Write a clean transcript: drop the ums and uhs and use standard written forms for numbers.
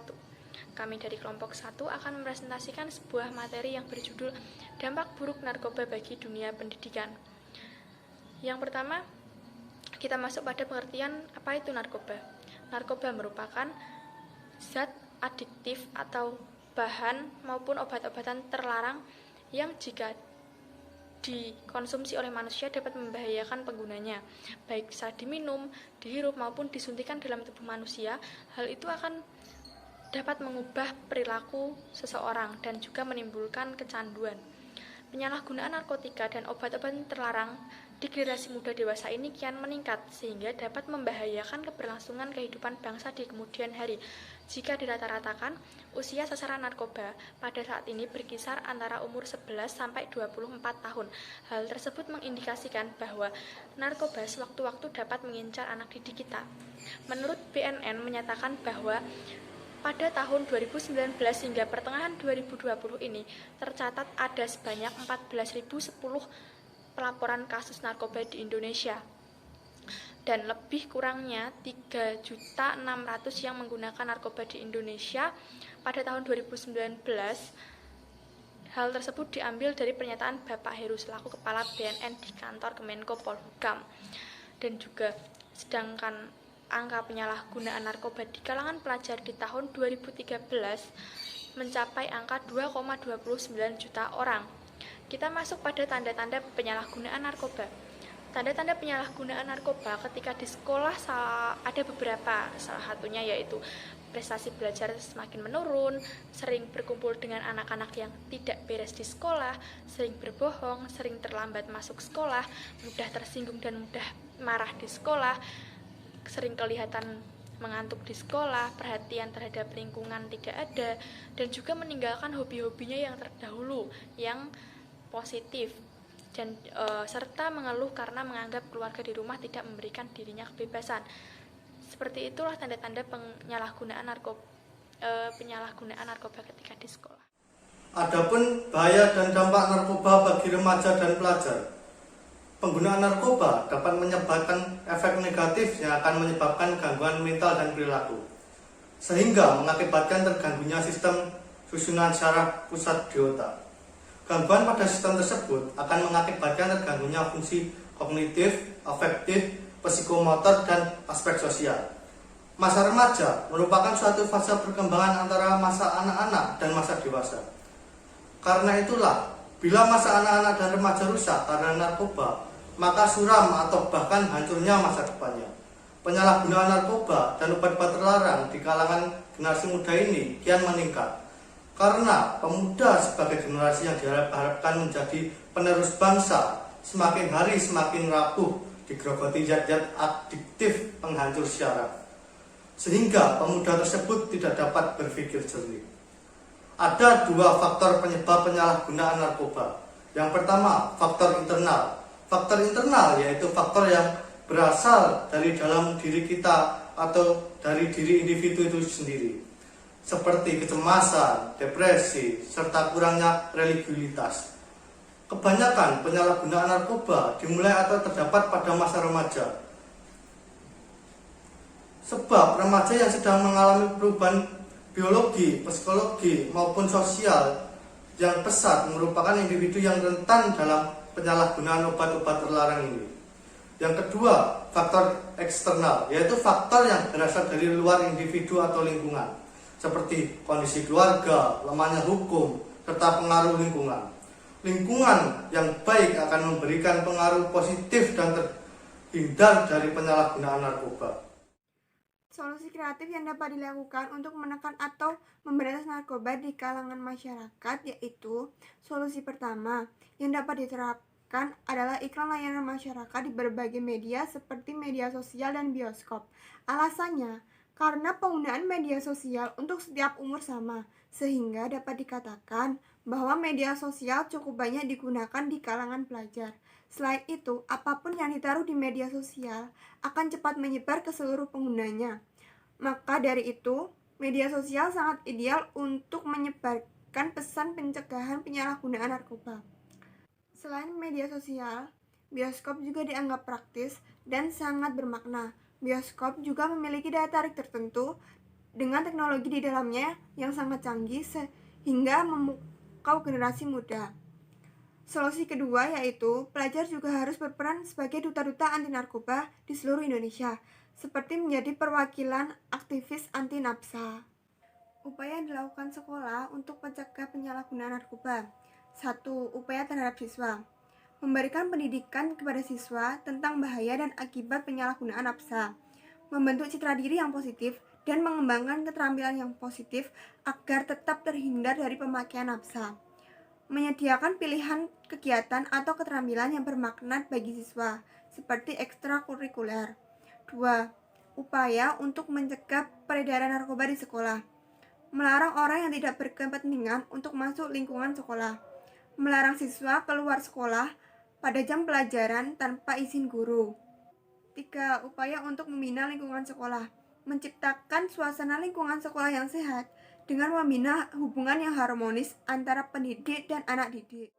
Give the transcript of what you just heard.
sesuatu. Kami dari kelompok 1 akan mempresentasikan sebuah materi yang berjudul Dampak Buruk Narkoba Bagi Dunia Pendidikan. Yang pertama, kita masuk pada pengertian apa itu narkoba. Narkoba merupakan zat adiktif atau bahan maupun obat-obatan terlarang yang jika dikonsumsi oleh manusia dapat membahayakan penggunanya, baik saat diminum, dihirup maupun disuntikan dalam tubuh manusia. Hal itu akan dapat mengubah perilaku seseorang dan juga menimbulkan kecanduan. Penyalahgunaan narkotika dan obat-obatan terlarang di generasi muda dewasa ini kian meningkat sehingga dapat membahayakan keberlangsungan kehidupan bangsa di kemudian hari. Jika dirata-ratakan, usia sasaran narkoba pada saat ini berkisar antara umur 11 sampai 24 tahun. Hal tersebut mengindikasikan bahwa narkoba sewaktu-waktu dapat mengincar anak didik kita. Menurut BNN menyatakan bahwa pada tahun 2019 hingga pertengahan 2020 ini tercatat ada sebanyak 14.010 pelaporan kasus narkoba di Indonesia dan lebih kurangnya 3.600.000 yang menggunakan narkoba di Indonesia pada tahun 2019. Hal tersebut diambil dari pernyataan Bapak Heru selaku Kepala BNN di kantor Kemenko Polhukam. Dan juga sedangkan angka penyalahgunaan narkoba di kalangan pelajar di tahun 2013 mencapai angka 2,29 juta orang. Kita masuk pada tanda-tanda penyalahgunaan narkoba. Tanda-tanda penyalahgunaan narkoba ketika di sekolah ada beberapa, salah satunya yaitu prestasi belajar semakin menurun, sering berkumpul dengan anak-anak yang tidak beres di sekolah, sering berbohong, sering terlambat masuk sekolah, mudah tersinggung dan mudah marah di sekolah, sering kelihatan mengantuk di sekolah, perhatian terhadap lingkungan tidak ada, dan juga meninggalkan hobi-hobinya yang terdahulu, yang positif, dan serta mengeluh karena menganggap keluarga di rumah tidak memberikan dirinya kebebasan. Seperti itulah tanda-tanda penyalahgunaan narkoba ketika di sekolah. Adapun bahaya dan dampak narkoba bagi remaja dan pelajar. Penggunaan narkoba dapat menyebabkan efek negatif yang akan menyebabkan gangguan mental dan perilaku, sehingga mengakibatkan terganggunya sistem susunan syaraf pusat di otak. Gangguan pada sistem tersebut akan mengakibatkan terganggunya fungsi kognitif, afektif, psikomotor, dan aspek sosial. Masa remaja merupakan suatu fase perkembangan antara masa anak-anak dan masa dewasa. Karena itulah, bila masa anak-anak dan remaja rusak karena narkoba, maka suram atau bahkan hancurnya masa depannya. Penyalahgunaan narkoba dan obat-obat terlarang di kalangan generasi muda ini kian meningkat. Karena pemuda sebagai generasi yang diharapkan menjadi penerus bangsa, semakin hari semakin rapuh digerogoti zat-zat adiktif penghancur syaraf, sehingga pemuda tersebut tidak dapat berpikir jernih. Ada dua faktor penyebab penyalahgunaan narkoba. Yang pertama, faktor internal. Faktor internal yaitu faktor yang berasal dari dalam diri kita atau dari diri individu itu sendiri, seperti kecemasan, depresi, serta kurangnya religiulitas. Kebanyakan penyalahgunaan narkoba dimulai atau terdapat pada masa remaja. Sebab remaja yang sedang mengalami perubahan biologi, psikologi, maupun sosial yang pesat merupakan individu yang rentan dalam penyalahgunaan obat-obat terlarang ini. Yang kedua, faktor eksternal, yaitu faktor yang berasal dari luar individu atau lingkungan, seperti kondisi keluarga, lemahnya hukum, serta pengaruh lingkungan. Lingkungan yang baik akan memberikan pengaruh positif dan terhindar dari penyalahgunaan narkoba. Solusi kreatif yang dapat dilakukan untuk menekan atau memberantas narkoba di kalangan masyarakat yaitu solusi pertama yang dapat diterapkan adalah iklan layanan masyarakat di berbagai media seperti media sosial dan bioskop. Alasannya, karena penggunaan media sosial untuk setiap umur sama, sehingga dapat dikatakan bahwa media sosial cukup banyak digunakan di kalangan pelajar. Selain itu, apapun yang ditaruh di media sosial akan cepat menyebar ke seluruh penggunanya. Maka dari itu, media sosial sangat ideal untuk menyebarkan pesan pencegahan penyalahgunaan narkoba. Selain media sosial, bioskop juga dianggap praktis dan sangat bermakna. Bioskop juga memiliki daya tarik tertentu dengan teknologi di dalamnya yang sangat canggih sehingga memukau generasi muda. Solusi kedua yaitu pelajar juga harus berperan sebagai duta-duta anti narkoba di seluruh Indonesia, seperti menjadi perwakilan aktivis anti nafsa. Upaya yang dilakukan sekolah untuk mencegah penyalahgunaan narkoba. 1. Upaya terhadap siswa. Memberikan pendidikan kepada siswa tentang bahaya dan akibat penyalahgunaan nafsa. Membentuk citra diri yang positif dan mengembangkan keterampilan yang positif agar tetap terhindar dari pemakaian nafsa. Menyediakan pilihan kegiatan atau keterampilan yang bermakna bagi siswa, seperti ekstrakurikuler. 2. Upaya untuk mencegah peredaran narkoba di sekolah. Melarang orang yang tidak berkepentingan untuk masuk lingkungan sekolah. Melarang siswa keluar sekolah pada jam pelajaran tanpa izin guru. 3. Upaya untuk membina lingkungan sekolah. Menciptakan suasana lingkungan sekolah yang sehat dengan membina hubungan yang harmonis antara pendidik dan anak didik.